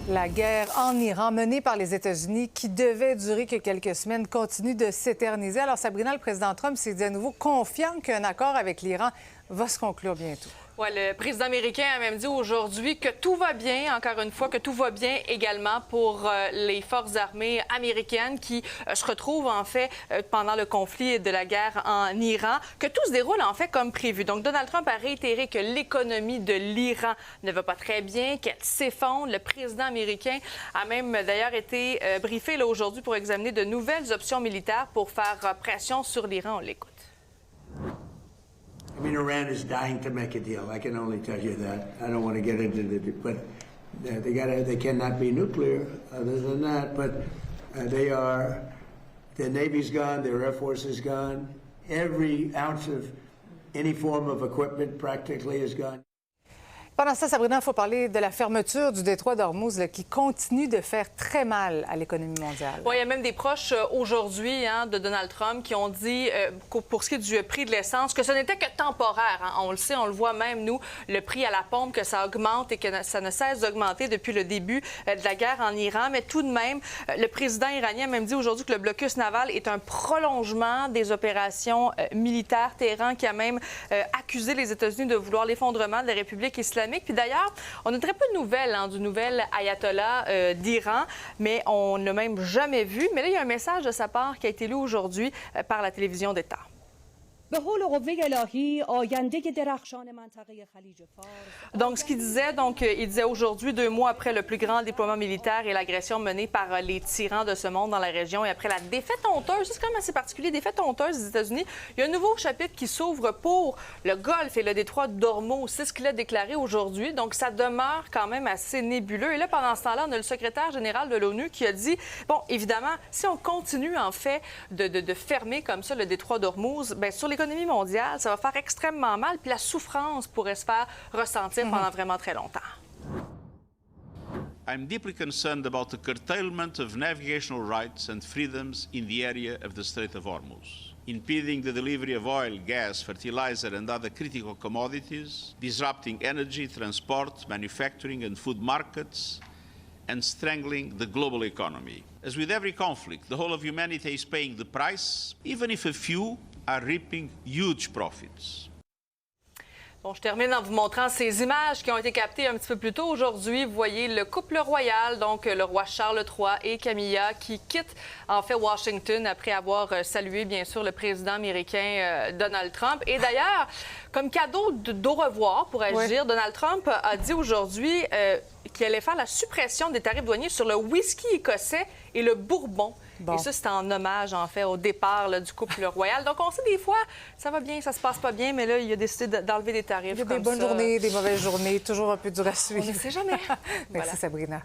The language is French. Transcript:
La guerre en Iran menée par les États-Unis, qui devait durer que quelques semaines, continue de s'éterniser. Alors, Sabrina, le président Trump s'est dit à nouveau confiant qu'un accord avec l'Iran va se conclure bientôt. Ouais, le président américain a même dit aujourd'hui que tout va bien, encore une fois, que tout va bien également pour les forces armées américaines qui se retrouvent, en fait, pendant le conflit de la guerre en Iran, que tout se déroule, en fait, comme prévu. Donc, Donald Trump a réitéré que l'économie de l'Iran ne va pas très bien, qu'elle s'effondre. Le président américain a même, d'ailleurs, été briefé là, aujourd'hui pour examiner de nouvelles options militaires pour faire pression sur l'Iran. On l'écoute. I mean, Iran is dying to make a deal. I can only tell you that. I don't want to get into the, but they cannot be nuclear. Other than that, but they are. Their Navy's gone. Their Air Force is gone. Every ounce of any form of equipment practically is gone. Pendant ça, Sabrina, il faut parler de la fermeture du détroit d'Ormuz là, qui continue de faire très mal à l'économie mondiale. Oui, il y a même des proches aujourd'hui de Donald Trump qui ont dit, pour ce qui est du prix de l'essence, que ce n'était que temporaire. Hein. On le sait, on le voit même, nous, le prix à la pompe, que ça augmente et que ça ne cesse d'augmenter depuis le début de la guerre en Iran. Mais tout de même, le président iranien a même dit aujourd'hui que le blocus naval est un prolongement des opérations militaires. Téhéran qui a même accusé les États-Unis de vouloir l'effondrement de la République islamique. Puis d'ailleurs, on a très peu de nouvelles du nouvel ayatollah d'Iran, mais on ne l'a même jamais vu. Mais là, il y a un message de sa part qui a été lu aujourd'hui par la télévision d'État. Donc, ce qu'il disait, il disait aujourd'hui, 2 mois après le plus grand déploiement militaire et l'agression menée par les tyrans de ce monde dans la région et après la défaite honteuse, c'est quand même assez particulier, défaite honteuse des États-Unis, il y a un nouveau chapitre qui s'ouvre pour le Golfe et le détroit d'Ormuz. C'est ce qu'il a déclaré aujourd'hui. Donc, ça demeure quand même assez nébuleux. Et là, pendant ce temps-là, on a le secrétaire général de l'ONU qui a dit, bon, évidemment, si on continue, en fait, de fermer comme ça le détroit d'Ormuz, bien, sur l'économie mondiale, ça va faire extrêmement mal, puis la souffrance pourrait se faire ressentir pendant vraiment très longtemps. I'm deeply concerned about the curtailment of navigational rights and freedoms in the area of the Strait of Hormuz, impeding the delivery of oil, gas, fertilizer, and other critical commodities, disrupting energy, transport, manufacturing, and food markets, and strangling the global economy. As with every conflict, the whole of humanity is paying the price, even if a few are reaping huge profits. Bon, je termine en vous montrant ces images qui ont été captées un petit peu plus tôt aujourd'hui. Vous voyez le couple royal, donc le roi Charles III et Camilla, qui quittent en fait Washington après avoir salué, bien sûr, le président américain Donald Trump. Et d'ailleurs, comme cadeau d'au revoir, pourrais-je dire, Donald Trump a dit aujourd'hui qu'il allait faire la suppression des tarifs douaniers sur le whisky écossais et le bourbon. Bon. Et ça, c'était en hommage, en fait, au départ là, du couple royal. Donc, on sait des fois, ça va bien, ça se passe pas bien, mais là, il a décidé d'enlever des tarifs. Il y a des bonnes journées, des mauvaises journées, toujours un peu dur à suivre. On ne sait jamais. Merci, Sabrina.